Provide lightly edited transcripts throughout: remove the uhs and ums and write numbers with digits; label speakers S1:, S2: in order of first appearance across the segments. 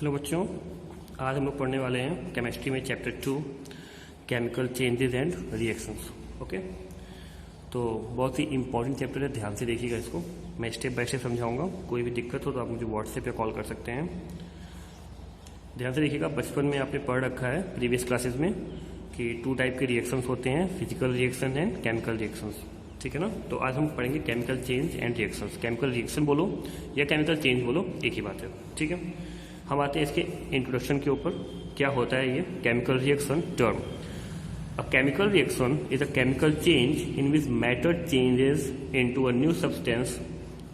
S1: Hello बच्चों, आज हम लोग पढ़ने वाले हैं केमिस्ट्री में chapter 2 chemical changes and reactions. Okay, तो बहुत ही इंपॉर्टेंट चैप्टर है, ध्यान से देखिएगा इसको। मैं स्टेप बाय स्टेप समझाऊंगा, कोई भी दिक्कत हो तो आप मुझे व्हाट्सएप पे कॉल कर सकते हैं। ध्यान से देखिएगा, बचपन में आपने पढ़ रखा है प्रीवियस क्लासेस में कि 2 टाइप के रिएक्शंस होते हैं, physical reaction and chemical reactions. ठीक है ना। तो आज हम पढ़ेंगे chemical change and reactions. Chemical reaction बोलो या केमिकल चेंज बोलो, एक ही बात है। ठीक है, हम आते हैं इसके इंट्रोडक्शन के ऊपर। क्या होता है ये chemical reaction term? A chemical reaction is a chemical change in which matter changes into a new substance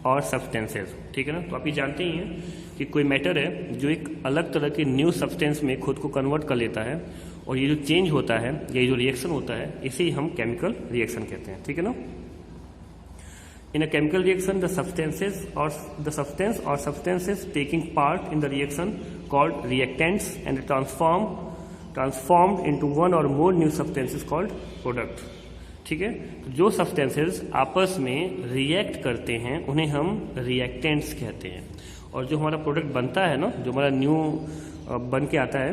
S1: और सब्सटेंसेस। ठीक है ना। तो आप ये जानते ही हैं कि कोई मैटर है जो एक अलग तरह के न्यू सब्सटेंस में खुद को कन्वर्ट कर लेता है, और ये जो चेंज होता है, ये जो रिएक्शन होता है, इसे ही हम केमिकल रिएक्शन कहते हैं। ठीक है ना। In a chemical reaction, the substance or substances taking part in the reaction called reactants and transformed into one or more new substances called product. ठीक है। तो जो substances आपस में रिएक्ट करते हैं उन्हें हम reactants कहते हैं, और जो हमारा प्रोडक्ट बनता है ना, जो हमारा न्यू बन के आता है,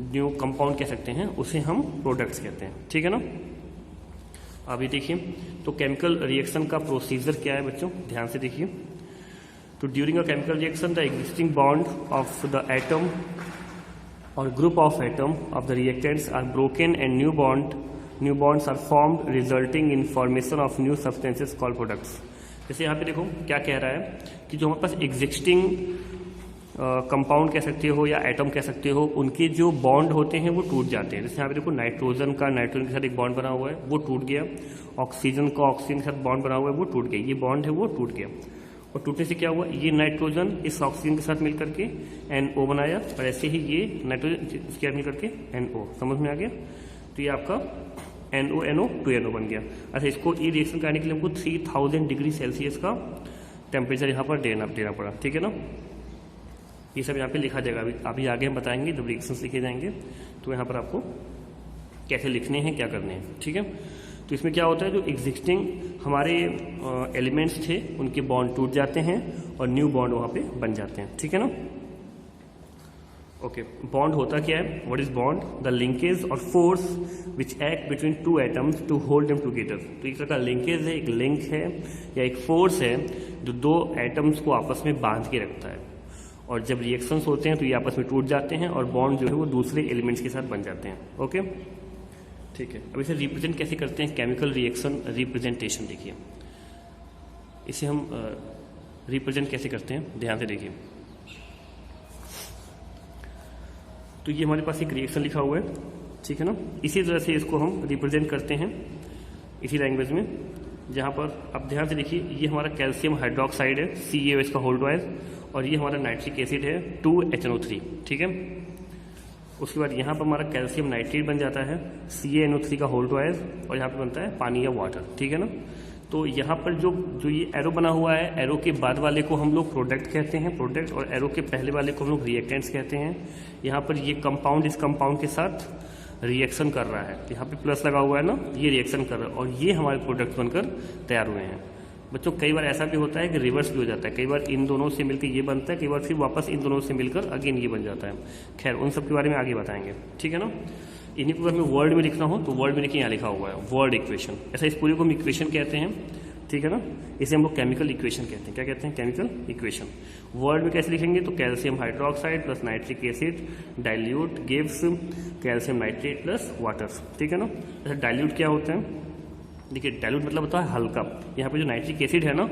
S1: न्यू कंपाउंड कह सकते हैं, उसे हम प्रोडक्ट्स कहते हैं। ठीक है ना। अभी देखिए, तो केमिकल रिएक्शन का प्रोसीजर क्या है बच्चों, ध्यान से देखिए। तो during a chemical reaction the existing bond of the atom और group of atom of the reactants are broken and new bonds are formed resulting in formation of new substances called products. जैसे यहाँ पे देखो क्या कह रहा है कि जो हमारे पास एग्जिस्टिंग कंपाउंड कह सकते हो या एटम कह सकते हो, उनके जो बॉन्ड होते हैं वो टूट जाते हैं। जैसे यहाँ पे देखो नाइट्रोजन के साथ एक बॉन्ड बना हुआ है, वो टूट गया। ऑक्सीजन के साथ बॉन्ड बना हुआ है, वो टूट गया। ये बॉन्ड है वो टूट गया, और टूटने से क्या हुआ, ये नाइट्रोजन इस ऑक्सीजन के साथ मिलकर के NO बनाया, और ऐसे ही ये नाइट्रोजन इसके साथ मिलकर के NO। समझ में आ गया। तो ये आपका NO 2NO बन गया। अच्छा, इसको ये रिएक्शन करने के लिए हमको 3000 डिग्री सेल्सियस का टेम्परेचर यहाँ पर देना पड़ा। ठीक है ना। ये सब यहाँ पे लिखा जाएगा, अभी आगे हम बताएंगे जब रिएक्शंस लिखे जाएंगे तो यहाँ पर आपको कैसे लिखने हैं, क्या करने हैं। ठीक है। तो इसमें क्या होता है, जो एग्जिस्टिंग हमारे एलिमेंट्स थे उनके बॉन्ड टूट जाते हैं और न्यू बॉन्ड वहाँ पे बन जाते हैं। ठीक है ना। ओके, बॉन्ड होता क्या है, what is bond? The linkage और force which act between 2 atoms to hold them together. तो एक तरह का लिंकेज है, एक लिंक है या एक फोर्स है जो 2 एटम्स को आपस में बांध के रखता है, और जब रिएक्शंस होते हैं तो ये आपस में टूट जाते हैं और बॉन्ड जो है वो दूसरे एलिमेंट्स के साथ बन जाते हैं। ओके, ठीक है। अब इसे रिप्रेजेंट कैसे करते हैं, केमिकल रिएक्शन रिप्रेजेंटेशन देखिए। इसे हम रिप्रेजेंट कैसे करते हैं, ध्यान से देखिए। तो ये हमारे पास एक रिएक्शन लिखा हुआ है, ठीक है ना। इसी तरह से इसको हम रिप्रेजेंट करते हैं इसी लैंग्वेज में, जहाँ पर अब ध्यान से देखिए, ये हमारा कैल्शियम हाइड्रोक्साइड है, CaOH का होल ट्वाइस, और ये हमारा नाइट्रिक एसिड है 2HNO3। ठीक है। उसके बाद यहाँ पर हमारा कैल्शियम नाइट्रेट बन जाता है, CaNO3 का होल ट्वाइस, और यहाँ पे बनता है पानी या वाटर। ठीक है ना। तो यहाँ पर जो ये एरो बना हुआ है, एरो के बाद वाले को हम लोग प्रोडक्ट कहते हैं, प्रोडक्ट, और एरो के पहले वाले को हम लोग रिएक्टेंट्स कहते हैं। यहाँ पर ये कंपाउंड इस कंपाउंड के साथ रिएक्शन कर रहा है, यहाँ पे प्लस लगा हुआ है ना, ये रिएक्शन कर रहा है, और ये हमारे प्रोडक्ट बनकर तैयार हुए हैं। बच्चों, कई बार ऐसा भी होता है कि रिवर्स भी हो जाता है, कई बार इन दोनों से मिलकर ये बनता है, कई बार फिर वापस इन दोनों से मिलकर अगेन ये बन जाता है। खैर, उन सब के बारे में आगे बताएंगे। ठीक है ना। इन्हीं को अगर हमें वर्ड में लिखना हो तो वर्ड में लिखिए, यहाँ लिखा हुआ है वर्ड इक्वेशन। ऐसा इस पूरे को हम इक्वेशन कहते हैं। ठीक है ना। इसे हम लोग केमिकल इक्वेशन कहते हैं। क्या कहते हैं? Chemical equation. वर्ड में कैसे लिखेंगे, तो calcium hydroxide plus nitric acid dilute gives calcium nitrate plus water. ठीक है ना। ऐसा डाइल्यूट क्या होता है, देखिए, डाइल्यूट मतलब होता है हल्का। यहाँ पे जो नाइट्रिक एसिड है ना,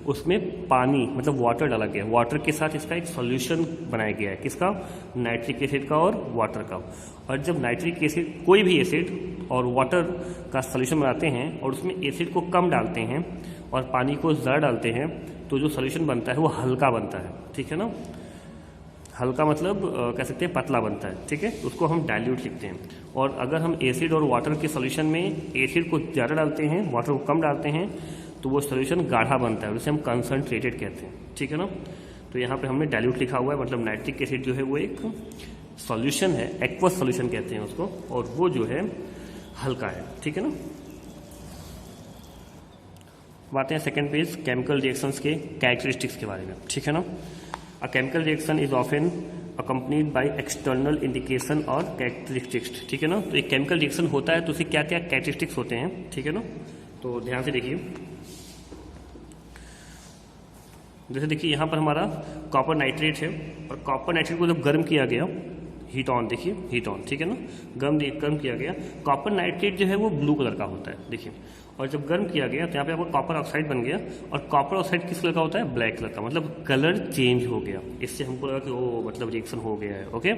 S1: उसमें पानी मतलब वाटर डाला गया है, वाटर के साथ इसका एक सॉल्यूशन बनाया गया है। किसका? नाइट्रिक एसिड का और वाटर का। और जब नाइट्रिक एसिड, कोई भी एसिड और वाटर का सॉल्यूशन बनाते हैं और उसमें एसिड को कम डालते हैं और पानी को ज़्यादा डालते हैं, तो जो सॉल्यूशन बनता है वो हल्का बनता है। ठीक है ना। हल्का मतलब कह सकते हैं पतला बनता है। ठीक है। उसको हम डाइल्यूट लिखते हैं। और अगर हम एसिड और वाटर के सॉल्यूशन में एसिड को ज़्यादा डालते हैं, वाटर को कम डालते हैं, तो वो सॉल्यूशन गाढ़ा बनता है, जिसे हम कंसनट्रेटेड कहते हैं। ठीक है ना। तो यहाँ पे हमने डाइल्यूट लिखा हुआ है, मतलब नाइट्रिक एसिड जो है वो एक सॉल्यूशन है, एक्वस सॉल्यूशन कहते हैं उसको, और वो जो है हल्का है। ठीक है ना। बातें हैं सेकेंड पेज, केमिकल रिएक्शंस के कैरेक्टरिस्टिक्स के बारे में। ठीक है ना। A chemical reaction is often accompanied by external indication और कैरेक्टरिस्टिक्स, ठीक है ना। तो एक केमिकल रिएक्शन होता है तो उसके क्या क्या कैरेक्टरिस्टिक्स होते हैं, ठीक है ना। तो ध्यान से देखिए, जैसे देखिए यहाँ पर हमारा कॉपर नाइट्रेट है और कॉपर नाइट्रेट को जब गर्म किया गया, हीट ऑन, देखिए हीट ऑन, ठीक है ना, गर्म किया गया, कॉपर नाइट्रेट जो है वो ब्लू कलर का होता है, देखिए। और जब गर्म किया गया तो यहाँ पे आपको कॉपर ऑक्साइड बन गया, और कॉपर ऑक्साइड किस कलर का होता है, ब्लैक कलर का, मतलब कलर चेंज हो गया। इससे हमको लगा कि ओ मतलब रिएक्शन हो गया है, ओके।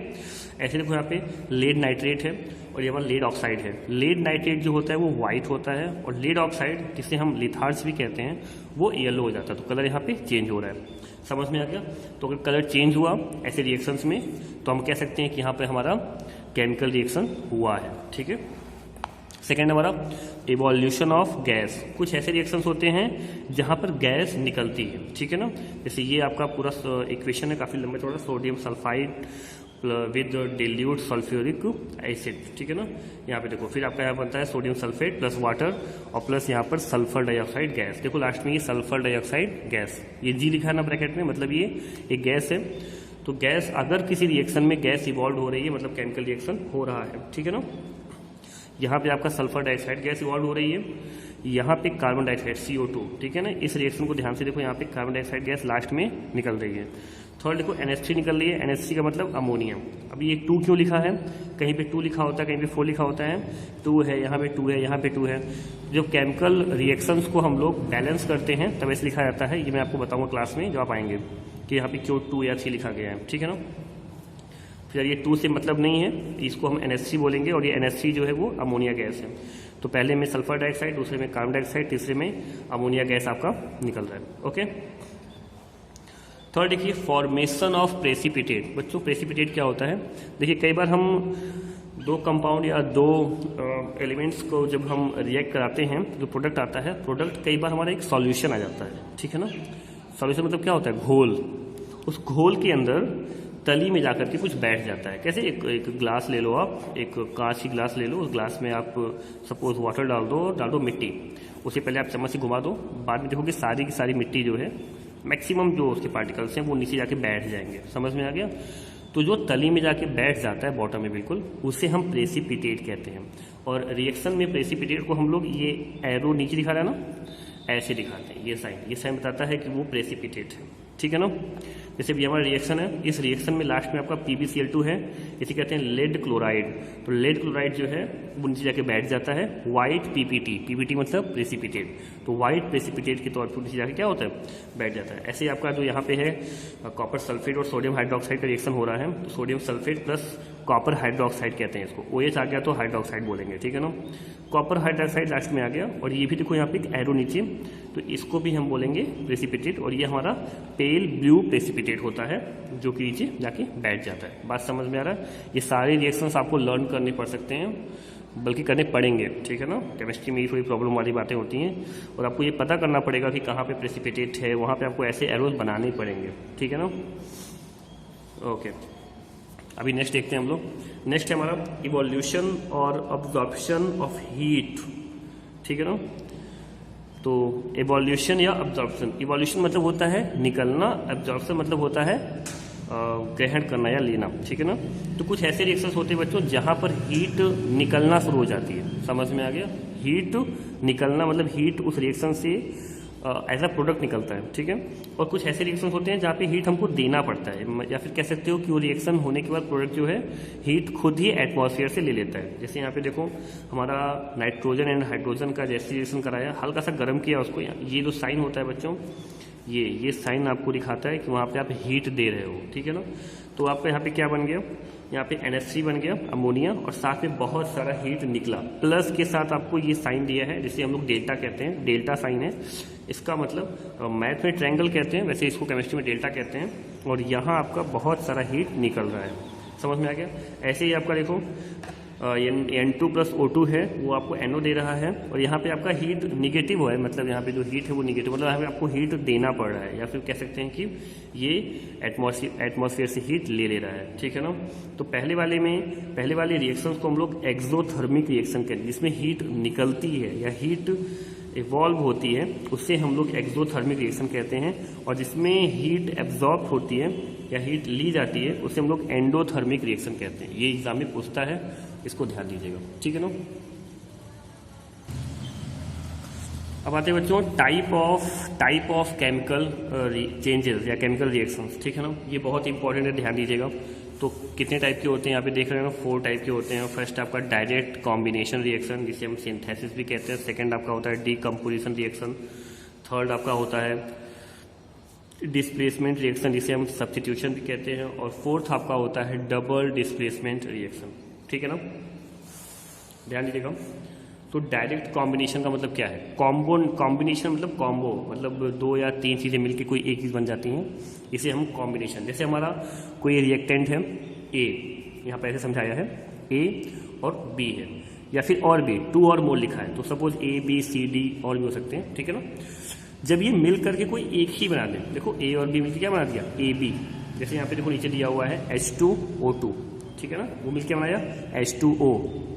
S1: ऐसे देखो यहाँ पे लेड नाइट्रेट है और यहाँ पर लेड ऑक्साइड है। लेड नाइट्रेट जो होता है वो व्हाइट होता है और लेड ऑक्साइड जिसे हम लिथार्स भी कहते हैं वो येलो हो जाता है। तो कलर यहाँ पे चेंज हो रहा है, समझ में आ गया। तो अगर कलर चेंज हुआ ऐसे रिएक्शंस में तो हम कह सकते हैं कि यहाँ पे हमारा केमिकल रिएक्शन हुआ है, ठीक है। सेकेंड हमारा इवोल्यूशन ऑफ गैस। कुछ ऐसे रिएक्शंस होते हैं जहाँ पर गैस निकलती है, ठीक है ना। जैसे ये आपका पूरा इक्वेशन है, काफ़ी लंबा चौड़ा, sodium sulphide with dilute sulphuric acid, ठीक है ना। यहाँ पे देखो फिर आपका यहाँ बनता है सोडियम सल्फेट प्लस वाटर और प्लस यहाँ पर सल्फर डाइऑक्साइड गैस। देखो लास्ट में ये सल्फर डाइऑक्साइड गैस, ये जी लिखा है ना ब्रैकेट में, मतलब ये एक गैस है। तो गैस, अगर किसी रिएक्शन में गैस इवॉल्व हो रही है मतलब केमिकल रिएक्शन हो रहा है, ठीक है ना। यहाँ पे आपका सल्फर डाइऑक्साइड गैस इवॉल्व हो रही है, यहाँ पे कार्बन डाइऑक्साइड CO2, ठीक है ना। इस रिएक्शन को ध्यान से देखो, यहाँ पे कार्बन डाइऑक्साइड गैस लास्ट में निकल रही है। थर्ड देखो NH3 निकल रही है, NH3 का मतलब अमोनिया। अब ये 2 क्यों लिखा है, कहीं पे 2 लिखा होता है, कहीं पे 4 लिखा होता है, 2 है, यहाँ पे 2 है, यहाँ पे 2 है। जब केमिकल रिएक्शंस को हम लोग बैलेंस करते हैं तब ऐसे लिखा जाता है, ये मैं आपको बताऊंगा क्लास में जब आप आएंगे कि यहाँ पे क्यों 2 या 3 लिखा गया है, ठीक है ना। फिर ये 2 से मतलब नहीं है, इसको हम NH3 बोलेंगे और ये NH3 जो है वो अमोनिया गैस है। तो पहले में सल्फर डाइऑक्साइड, दूसरे में कार्बन डाइऑक्साइड, तीसरे में अमोनिया गैस आपका निकल रहा है, ओके। थर्ड देखिए फॉर्मेशन ऑफ प्रेसिपिटेट। बच्चों प्रेसिपिटेट क्या होता है, देखिए कई बार हम 2 कंपाउंड या 2 एलिमेंट्स को जब हम रिएक्ट कराते हैं जो प्रोडक्ट आता है, प्रोडक्ट कई बार हमारा एक सॉल्यूशन आ जाता है, ठीक है ना। सॉल्यूशन मतलब क्या होता है, घोल। उस घोल के अंदर तली में जाकर के कुछ बैठ जाता है। कैसे, एक ग्लास ले लो आप, एक कांच की ग्लास ले लो, उस ग्लास में आप सपोज वाटर डाल दो मिट्टी, उसे पहले आप चम्मच से घुमा दो, बाद में देखोगे सारी की सारी मिट्टी जो है, मैक्सिमम जो उसके पार्टिकल्स हैं वो नीचे जाके बैठ जाएंगे, समझ में आ गया। तो जो तली में जाके बैठ जाता है बॉटम में बिल्कुल, उसे हम प्रेसिपिटेट कहते हैं। और रिएक्शन में प्रेसिपिटेट को हम लोग, ये एरो नीचे दिखा रहा है ना, ऐसे दिखाते हैं, ये साइन बताता है कि वो प्रेसिपिटेट है, ठीक है ना। जैसे भी हमारा रिएक्शन है, इस रिएक्शन में लास्ट में आपका PbCl2 है, इसे कहते हैं लेड क्लोराइड। तो लेड क्लोराइड जो है वो नीचे जाके बैठ जाता है व्हाइट PPT मतलब प्रेसिपिटेट। तो व्हाइट प्रेसिपिटेट के तौर पर नीचे जाके क्या होता है, बैठ जाता है। ऐसे ही आपका जो यहाँ पे है कॉपर सल्फेट और सोडियम हाइड्रोक्साइड का रिएक्शन हो रहा है, तो sodium sulphate plus copper hydroxide कहते हैं इसको। OH आ गया तो हाइड्रोक्साइड बोलेंगे, ठीक है ना। कॉपर हाइड्रोक्साइड लास्ट में आ गया, और ये भी देखो यहाँ पे एक एरो नीचे, तो इसको भी हम बोलेंगे प्रेसिपिटेट। और ये हमारा पेल ब्लू प्रेसिपिटेट होता है जो कि नीचे जाके बैठ जाता है। बात समझ में आ रहा है। ये सारे रिएक्शंस आपको लर्न करने पड़ सकते हैं, बल्कि करने पड़ेंगे, ठीक है ना। केमिस्ट्री में ये थोड़ी प्रॉब्लम वाली बातें होती हैं, और आपको ये पता करना पड़ेगा कि कहाँ पे प्रेसिपिटेट है, वहाँ पे आपको ऐसे एरोज बनाने पड़ेंगे, ठीक है ना। ओके, अभी नेक्स्ट देखते हैं हम लोग। नेक्स्ट है हमारा इवोल्यूशन और अब्जॉर्प्शन ऑफ हीट, ठीक है ना। तो इवोल्यूशन या अब्जॉर्प्शन, इवोल्यूशन मतलब होता है निकलना, अब्जॉर्प्शन मतलब होता है ग्रहण करना या लेना, ठीक है ना। तो कुछ ऐसे रिएक्शंस होते हैं बच्चों जहाँ पर हीट निकलना शुरू हो जाती है, समझ में आ गया। हीट निकलना मतलब हीट उस रिएक्शन से एज अ प्रोडक्ट निकलता है, ठीक है। और कुछ ऐसे रिएक्शंस होते हैं जहाँ पे हीट हमको देना पड़ता है, या फिर कह सकते हो कि वो रिएक्शन होने के बाद प्रोडक्ट जो है हीट खुद ही एटमॉस्फेयर से ले लेता है। जैसे यहाँ पे देखो हमारा नाइट्रोजन एंड हाइड्रोजन का जैसे रिएक्शन कराया, हल्का सा गर्म किया उसको, ये जो साइन होता है बच्चों, ये साइन आपको दिखाता है कि वहाँ पे आप हीट दे रहे हो, ठीक है ना। तो आपका यहाँ पे क्या बन गया, यहाँ पे NH3 बन गया अमोनिया, और साथ में बहुत सारा हीट निकला, प्लस के साथ आपको ये साइन दिया है जिसे हम लोग डेल्टा कहते हैं, डेल्टा साइन है। इसका मतलब मैथ में ट्रायंगल कहते हैं, वैसे इसको केमिस्ट्री में डेल्टा कहते हैं। और यहाँ आपका बहुत सारा हीट निकल रहा है, समझ में आ गया। ऐसे ही आपका देखो N2 + O2 है, वो आपको NO दे रहा है, और यहाँ पे आपका हीट निगेटिव है, मतलब यहाँ पे जो हीट है वो निगेटिव, मतलब यहाँ पे आपको हीट देना पड़ रहा है, या फिर कह सकते हैं कि ये एटमॉस्फेयर से हीट ले रहा है, ठीक है ना। तो पहले वाले रिएक्शंस को हम लोग एक्सोथर्मिक रिएक्शन कहते हैं, जिसमें हीट निकलती है या हीट इवॉल्व होती है, उससे हम लोग एक्सोथर्मिक रिएक्शन कहते हैं। और जिसमें हीट एब्जॉर्ब होती है या हीट ली जाती है उसे हम लोग एंडोथर्मिक रिएक्शन कहते हैं। ये एग्जाम में पूछता है, इसको ध्यान दीजिएगा, ठीक है ना। अब आते हैं बच्चों टाइप ऑफ केमिकल चेंजेस या केमिकल रिएक्शंस, ठीक है ना। ये बहुत इंपॉर्टेंट है, ध्यान दीजिएगा। तो कितने टाइप के होते हैं यहाँ पे देख रहे हैं ना, 4 टाइप के होते हैं। फर्स्ट आपका डायरेक्ट कॉम्बिनेशन रिएक्शन, जिसे हम सिंथेसिस भी कहते हैं। सेकंड आपका होता है डीकम्पोजिशन रिएक्शन। थर्ड आपका होता है डिस्प्लेसमेंट रिएक्शन, जिसे हम सब्स्टिट्यूशन भी कहते हैं। और फोर्थ आपका होता है डबल डिस्प्लेसमेंट रिएक्शन, ठीक है ना, ध्यान दीजिएगा। तो डायरेक्ट कॉम्बिनेशन का मतलब क्या है? कॉम्बिनेशन मतलब कॉम्बो, मतलब 2 या 3 चीज़ें मिलकर कोई एक चीज़ बन जाती हैं, इसे हम कॉम्बिनेशन। जैसे हमारा कोई रिएक्टेंट है ए, यहाँ पर ऐसे समझाया है, ए और बी है, या फिर और भी 2 और मोल लिखा है, तो suppose A B C D और भी हो सकते हैं, ठीक है ना। जब ये मिल करके कोई एक ही बना दें, देखो ए और बी मिलकर क्या बना दिया, ए बी। जैसे यहाँ पे देखो नीचे दिया हुआ है H2O2, ठीक है ना, वो मिलकर बनाया H2O,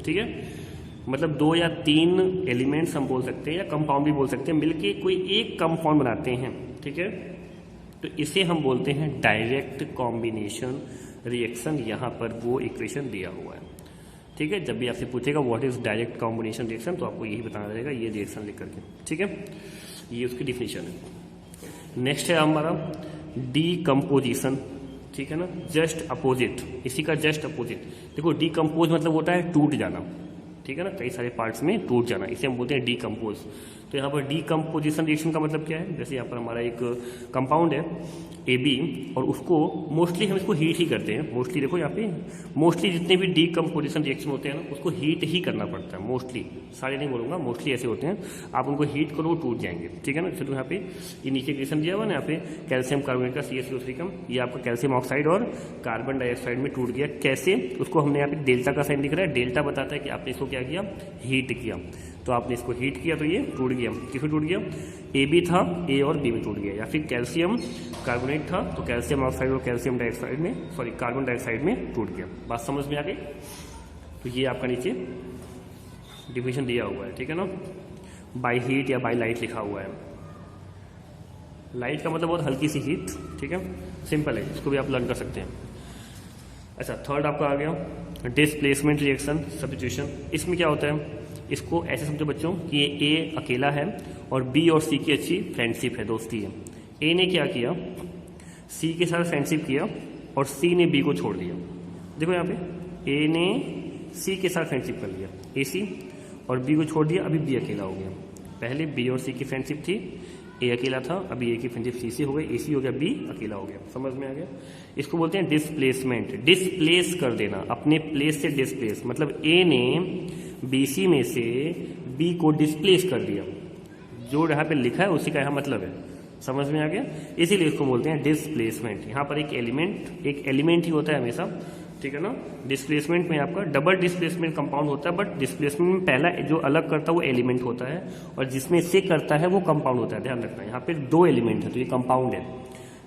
S1: ठीक है। मतलब 2 या 3 एलिमेंट्स हम बोल सकते हैं या कंपाउंड भी बोल सकते हैं, मिलके कोई एक कंपाउंड बनाते हैं, ठीक है। तो इसे हम बोलते हैं डायरेक्ट कॉम्बिनेशन रिएक्शन। यहाँ पर वो इक्वेशन दिया हुआ है, ठीक है। जब भी आपसे पूछेगा what is direct combination reaction, तो आपको यही बताना रहेगा, ये रिएक्शन लिख करके, ठीक है। ये उसकी डिफिनेशन है। नेक्स्ट है हमारा डीकम्पोजिशन, ठीक है ना, जस्ट अपोजिट, इसी का जस्ट अपोजिट। देखो डीकम्पोज मतलब होता है टूट जाना, ठीक है ना, कई सारे पार्ट्स में टूट जाना, इसे हम बोलते हैं डीकम्पोज। तो यहाँ पर डीकम्पोजिशन रिएक्शन का मतलब क्या है? जैसे यहाँ पर हमारा एक कंपाउंड है AB, और उसको मोस्टली हम इसको हीट ही करते हैं। मोस्टली देखो यहाँ पे मोस्टली जितने भी डीकम्पोजिशन रिएक्शन होते हैं ना, उसको हीट ही करना पड़ता है। मोस्टली, सारे नहीं बोलूँगा, मोस्टली ऐसे होते हैं। आप उनको हीट करो वो टूट जाएंगे, ठीक है ना। चलो यहाँ पे ये नीचे रिएक्शन दिया हुआ ना, यहाँ पे कैल्शियम कार्बोनेट का CaCO3 कम, ये आपका कैल्शियम ऑक्साइड और कार्बन डाइऑक्साइड में टूट गया। कैसे? उसको हमने यहाँ पे डेल्टा का साइन दिख रहा है, डेल्टा बताता है कि आपने इसको क्या किया, हीट किया। तो आपने इसको हीट किया तो ये टूट गया। किसमें टूट गया? AB था, A और B में टूट गया। या फिर कैल्शियम कार्बोनेट था, तो कैल्शियम ऑक्साइड और कैल्शियम डाइऑक्साइड में, सॉरी कार्बन डाइऑक्साइड में टूट गया। बात समझ में आ गई? तो ये आपका नीचे डिफिनेशन दिया हुआ है, ठीक है ना। बाय हीट या बाय लाइट लिखा हुआ है। लाइट का मतलब बहुत हल्की सी हीट, ठीक है, सिंपल है, इसको भी आप लर्न कर सकते हैं। अच्छा, थर्ड आपका आ गया डिस्प्लेसमेंट रिएक्शन, सब्स्टिट्यूशन। इसमें क्या होता है? इसको ऐसे समझो बच्चों कि ये A अकेला है और B और C की अच्छी फ्रेंडशिप है, दोस्ती है। A ने क्या किया, C के साथ फ्रेंडशिप किया और C ने B को छोड़ दिया। देखो यहाँ पे A ने C के साथ फ्रेंडशिप कर लिया, AC, और B को छोड़ दिया, अभी B अकेला हो गया। पहले B और C की फ्रेंडशिप थी, A अकेला था, अभी A की फ्रेंडशिप C से हो गई, AC हो गया, B अकेला हो गया। समझ में आ गया? इसको बोलते हैं डिस्प्लेसमेंट, डिस्प्लेस कर देना, अपने प्लेस से डिस्प्लेस, मतलब A ने BC में से B को डिस्प्लेस कर दिया। जो यहाँ पे लिखा है उसी का यहाँ मतलब है। समझ में आ गया? इसीलिए इसको बोलते हैं डिस्प्लेसमेंट। यहाँ पर एक एलिमेंट ही होता है हमेशा, ठीक है ना। डिस्प्लेसमेंट में आपका डबल डिस्प्लेसमेंट कंपाउंड होता है, बट डिस्प्लेसमेंट में पहला जो अलग करता है वो एलिमेंट होता है, और जिसमें से करता है वो कंपाउंड होता है। ध्यान रखना, यहाँ पे 2 एलिमेंट है तो ये कंपाउंड है।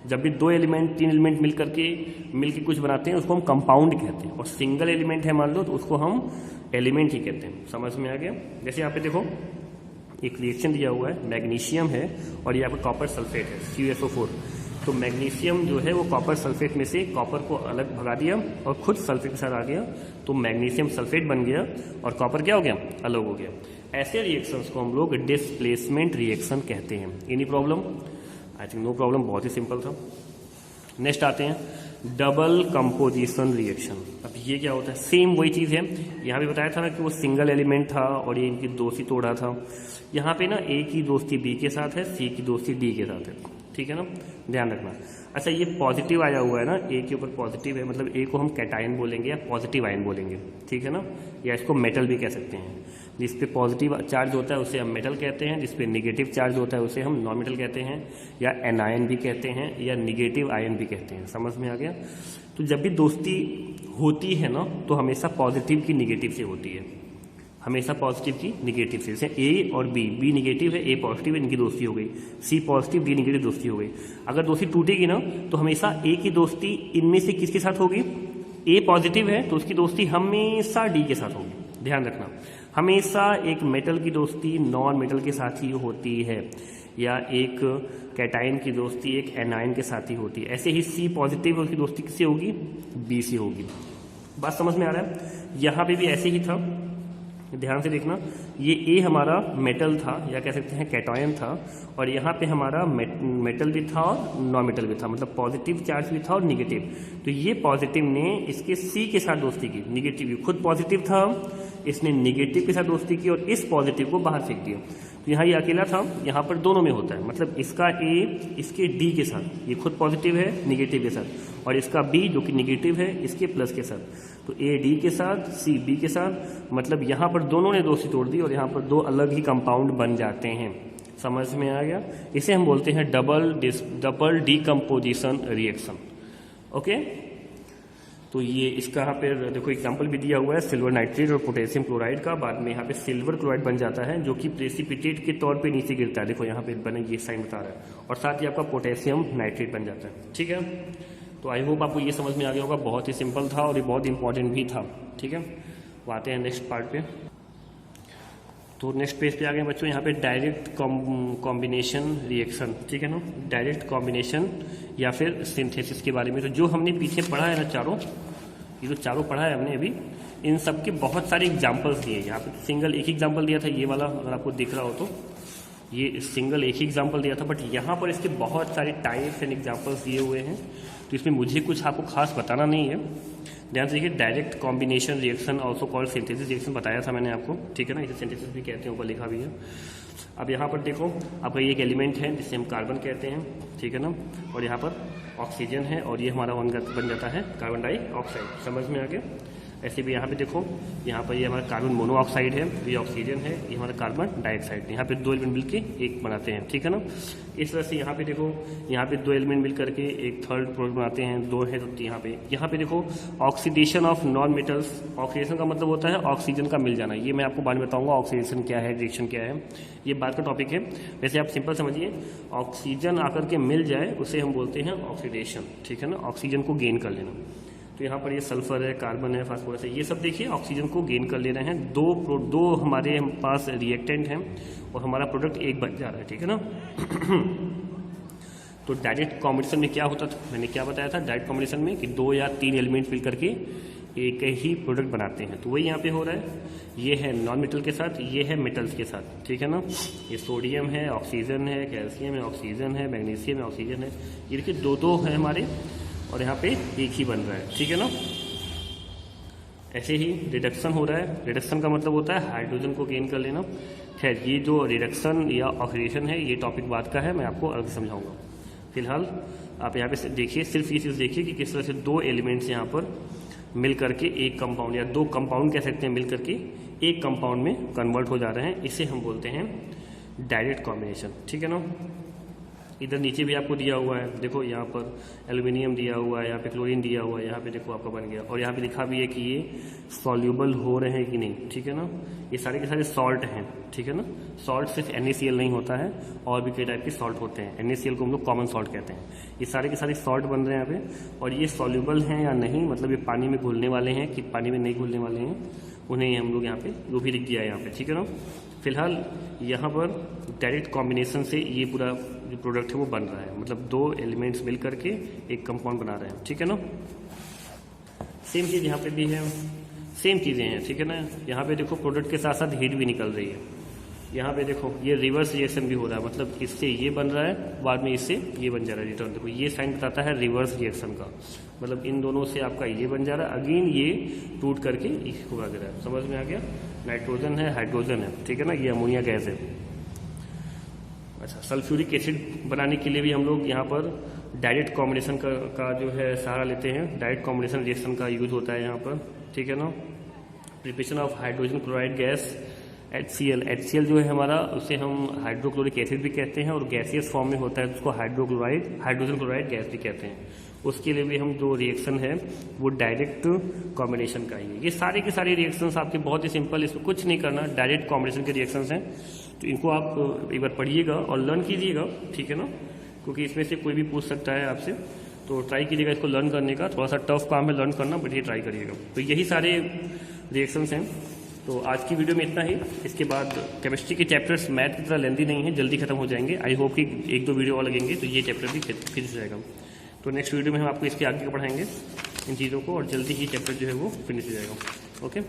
S1: जब भी 2 एलिमेंट 3 एलिमेंट मिलकर कुछ बनाते हैं उसको हम कंपाउंड कहते हैं, और सिंगल एलिमेंट है मान लो तो उसको हम एलिमेंट ही कहते हैं। समझ में आ गया? जैसे यहाँ पे देखो एक रिएक्शन दिया हुआ है, मैग्नीशियम है और ये आपका कॉपर सल्फेट है, CuSO4। तो मैग्नीशियम जो है वो कॉपर सल्फेट में से कॉपर को अलग भगा दिया और खुद सल्फेट के साथ आ गया, तो मैग्नीशियम सल्फेट बन गया और कॉपर क्या हो गया, अलग हो गया। ऐसे रिएक्शंस को हम लोग डिस्प्लेसमेंट रिएक्शन कहते हैं। Any problem? I think no problem, बहुत ही सिंपल था। नेक्स्ट आते हैं डबल कंपोजिशन रिएक्शन। अब ये क्या होता है? सेम वही चीज़ है, यहाँ भी बताया था ना कि वो सिंगल एलिमेंट था और ये इनकी दोस्ती तोड़ा था। यहाँ पे ना A की दोस्ती B के साथ है, C की दोस्ती D के साथ है, ठीक है ना, ध्यान रखना। अच्छा, ये पॉजिटिव आया हुआ है ना, A के ऊपर पॉजिटिव है, मतलब A को हम कैटायन बोलेंगे या पॉजिटिव आयन बोलेंगे, ठीक है ना, या इसको मेटल भी कह सकते हैं। जिस पे पॉजिटिव चार्ज होता है उसे हम मेटल कहते हैं, जिस पे निगेटिव चार्ज होता है उसे हम नॉन मेटल कहते हैं, या एनायन भी कहते हैं, या निगेटिव आयन भी कहते हैं। समझ में आ गया? तो जब भी दोस्ती होती है ना, तो हमेशा पॉजिटिव की निगेटिव से होती है, हमेशा पॉजिटिव की निगेटिव से। जैसे A और B निगेटिव है, A पॉजिटिव है, इनकी दोस्ती हो गई। C पॉजिटिव, D निगेटिव, दोस्ती हो गई। अगर दोस्ती टूटेगी ना, तो हमेशा A की दोस्ती इनमें से किसके साथ होगी? A पॉजिटिव है तो उसकी दोस्ती हमेशा D के साथ होगी। ध्यान रखना, हमेशा एक मेटल की दोस्ती नॉन मेटल के साथ ही होती है। या एक कैटाइन की दोस्ती एक एनायन के साथ ही होती है। ऐसे ही C पॉजिटिव की दोस्ती किससे होगी, B से होगी। बात समझ में आ रहा है। यहाँ पे भी ऐसे ही था, ध्यान से देखना, ये A हमारा मेटल था या कह सकते हैं कैटायन था, और यहाँ पे हमारा मेटल भी था और नॉन मेटल भी था, मतलब पॉजिटिव चार्ज भी था और निगेटिव। तो ये पॉजिटिव ने इसके C के साथ दोस्ती की, निगेटिव खुद पॉजिटिव था, इसने निगेटिव के साथ दोस्ती की और इस पॉजिटिव को बाहर फेंक दिया। तो यहाँ ये अकेला था, यहाँ पर दोनों में होता है, मतलब इसका A इसके D के साथ, ये खुद पॉजिटिव है निगेटिव के साथ, और इसका B जो कि निगेटिव है इसके प्लस के साथ। तो A D के साथ, C B के साथ, मतलब यहाँ पर दोनों ने दोस्ती तोड़ दी और यहाँ पर दो अलग ही कंपाउंड बन जाते हैं। समझ में आ गया। इसे हम बोलते हैं डबल डीकम्पोजिशन रिएक्शन। ओके, तो ये इसका यहाँ पे देखो एग्जांपल भी दिया हुआ है, सिल्वर नाइट्रेट और पोटेशियम क्लोराइड का। बाद में यहाँ पे सिल्वर क्लोराइड बन जाता है जो कि प्रेसिपिटेट के तौर पे नीचे गिरता है, देखो यहाँ पे बने ये साइन बता रहा है, और साथ ही आपका पोटेशियम नाइट्रेट बन जाता है। ठीक है, तो आई होप आपको ये समझ में आ गया होगा। बहुत ही सिंपल था और ये बहुत इंपॉर्टेंट भी था। ठीक है, वो आते हैं नेक्स्ट पार्ट पे। तो नेक्स्ट पेज पे आ गए बच्चों, यहाँ पे डायरेक्ट कॉम्बिनेशन रिएक्शन। ठीक है ना, डायरेक्ट कॉम्बिनेशन या फिर सिंथेसिस के बारे में। तो जो हमने पीछे पढ़ा है ना चारों, ये जो चारों पढ़ा है हमने अभी, इन सब के बहुत सारे एग्जाम्पल्स दिए। यहाँ पे सिंगल एक ही एग्जाम्पल दिया था, ये वाला अगर आपको दिख रहा हो तो ये सिंगल एक ही एग्जाम्पल दिया था, बट यहाँ पर इसके बहुत सारे टाइप्स एंड एग्जाम्पल्स दिए हुए हैं। तो इसमें मुझे कुछ आपको खास बताना नहीं है। ध्यान से देखिए, direct combination reaction also called synthesis reaction बताया था मैंने आपको। ठीक है ना, इसे सिंथेसिस भी कहते हैं, ऊपर लिखा भी है। अब यहाँ पर देखो, आपका ये एक एलिमेंट है जिसे हम कार्बन कहते हैं। ठीक है ना, और यहाँ पर ऑक्सीजन है और ये हमारा बन जाता है कार्बन डाइऑक्साइड। समझ में आ गया। ऐसे भी यहाँ पे देखो, यहाँ पर ये हमारा कार्बन मोनोऑक्साइड है, ये ऑक्सीजन है, ये हमारा कार्बन डाइऑक्साइड। यहाँ पे दो एलिमेंट मिलके एक बनाते हैं। ठीक है ना, इस तरह से यहाँ पे देखो, यहाँ पे दो एलिमेंट मिल करके एक थर्ड प्रोडक्ट बनाते हैं, दो है तो यहाँ पे देखो oxidation of non metals. Oxidation का मतलब होता है ऑक्सीजन का मिल जाना। ये मैं आपको बाद में बताऊंगा ऑक्सीडेशन क्या है, रिएक्शन क्या है, ये बात का टॉपिक है। वैसे आप सिंपल समझिए, ऑक्सीजन आकर के मिल जाए उसे हम बोलते हैं ऑक्सीडेशन। ठीक है ना, ऑक्सीजन को गेन कर लेना। तो यहाँ पर ये सल्फर है, कार्बन है, फास्फोरस है, ये सब देखिए ऑक्सीजन को गेन कर ले रहे हैं। दो हमारे पास रिएक्टेंट हैं और हमारा प्रोडक्ट एक बन जा रहा है। ठीक है ना। तो डायरेक्ट कॉम्बिनेशन में क्या होता था, मैंने क्या बताया था, डायरेक्ट कॉम्बिनेशन में कि 2 या 3 एलिमेंट मिल करके एक ही प्रोडक्ट बनाते हैं। तो वही यहाँ पे हो रहा है, ये है नॉन मेटल के साथ, ये है मेटल्स के साथ। ठीक है ना, ये सोडियम है, ऑक्सीजन है, कैल्शियम है, ऑक्सीजन है, मैग्नीशियम है, ऑक्सीजन है। ये देखिए दो है हमारे, और यहाँ पे एक ही बन रहा है। ठीक है ना। ऐसे ही रिडक्शन हो रहा है। रिडक्शन का मतलब होता है हाइड्रोजन को गेन कर लेना। खैर, ये जो रिडक्शन या ऑक्सीडेशन है ये टॉपिक बाद का है, मैं आपको अलग समझाऊंगा। फिलहाल आप यहाँ पे देखिए, सिर्फ ये चीज़ देखिए कि किस तरह से दो एलिमेंट्स यहाँ पर मिल करके एक कंपाउंड, या दो कंपाउंड कह सकते हैं, मिल करके एक कंपाउंड में कन्वर्ट हो जा रहे हैं। इसे हम बोलते हैं डायरेक्ट कॉम्बिनेशन। ठीक है ना। इधर नीचे भी आपको दिया हुआ है, देखो यहाँ पर एल्यूमिनियम दिया हुआ है, यहाँ पे क्लोरीन दिया हुआ है, यहाँ पे देखो आपका बन गया, और यहाँ पे लिखा भी है कि ये सॉल्यूबल हो रहे हैं कि नहीं। ठीक है ना, ये सारे के सारे सॉल्ट हैं। ठीक है ना, सॉल्ट सिर्फ NaCl नहीं होता है, और भी कई टाइप के सॉल्ट होते हैं। NaCl को हम लोग कॉमन सॉल्ट कहते हैं। ये सारे के सारे सॉल्ट बन रहे हैं यहाँ पे, और ये सॉल्यूबल हैं या नहीं, मतलब ये पानी में घुलने वाले हैं कि पानी में नहीं घुलने वाले हैं, उन्हें हम लोग यहाँ पे वो भी लिख दिया है यहाँ पे। ठीक है ना। फिलहाल यहाँ पर डायरेक्ट कॉम्बिनेशन से ये पूरा जो प्रोडक्ट है वो बन रहा है, मतलब दो एलिमेंट्स मिल करके एक कंपाउंड बना रहे हैं। ठीक है ना। सेम चीज़ यहाँ पे भी है, सेम चीज़ें हैं। ठीक है ना, यहाँ पे देखो प्रोडक्ट के साथ साथ हीट भी निकल रही है। यहाँ पे देखो ये रिवर्स रिएक्शन भी हो रहा है, मतलब इससे ये बन रहा है, बाद में इससे ये बन जा रहा है रिटर्न। देखो ये साइन बताता है रिवर्स रिएक्शन का, मतलब इन दोनों से आपका ये बन जा रहा है, अगेन ये टूट करके हुआ दे रहा है। समझ में आ गया। नाइट्रोजन है, हाइड्रोजन है। ठीक है ना, ये अमोनिया गैस है। अच्छा, सल्फ्यूरिक एसिड बनाने के लिए भी हम लोग यहाँ पर डायरेक्ट कॉम्बिनेशन का जो है सहारा लेते हैं। डायरेक्ट कॉम्बिनेशन रिएक्शन का यूज होता है यहाँ पर। ठीक है ना। Preparation of hydrogen chloride gas HCl जो है हमारा, उसे हम हाइड्रोक्लोरिक एसिड भी कहते हैं, और गैसियस फॉर्म में होता है उसको हाइड्रोजन क्लोराइड गैस भी कहते हैं। उसके लिए भी हम जो रिएक्शन है वो डायरेक्ट कॉम्बिनेशन का ही है। ये सारे के सारे रिएक्शंस आपके बहुत ही सिंपल, इसमें कुछ नहीं करना, डायरेक्ट कॉम्बिनेशन के रिएक्शंस हैं। तो इनको आप एक बार पढ़िएगा और लर्न कीजिएगा। ठीक है ना, क्योंकि इसमें से कोई भी पूछ सकता है आपसे, तो ट्राई कीजिएगा इसको लर्न करने का। थोड़ा सा टफ काम है लर्न करना, बट ये ट्राई करिएगा। तो यही सारे रिएक्शंस हैं। तो आज की वीडियो में इतना ही। इसके बाद केमिस्ट्री के चैप्टर्स मैथ की तरह लेंदी नहीं है, जल्दी खत्म हो जाएंगे। आई होप कि 1-2 वीडियो और लगेंगे तो ये चैप्टर भी फिनिश हो जाएगा। तो नेक्स्ट वीडियो में हम आपको इसके आगे पढ़ाएंगे इन चीज़ों को, और जल्दी ही चैप्टर जो है वो फिनिश हो जाएगा। ओके,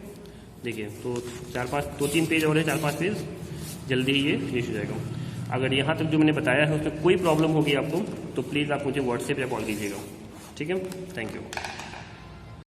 S1: देखिए तो 2-3 पेज और है, 4-5 पेज, जल्दी ही ये फिनिश हो जाएगा। अगर यहाँ तक जो मैंने बताया है उसमें कोई प्रॉब्लम होगी आपको तो प्लीज़ आप मुझे व्हाट्सएप या कॉल कीजिएगा। ठीक है, थैंक यू।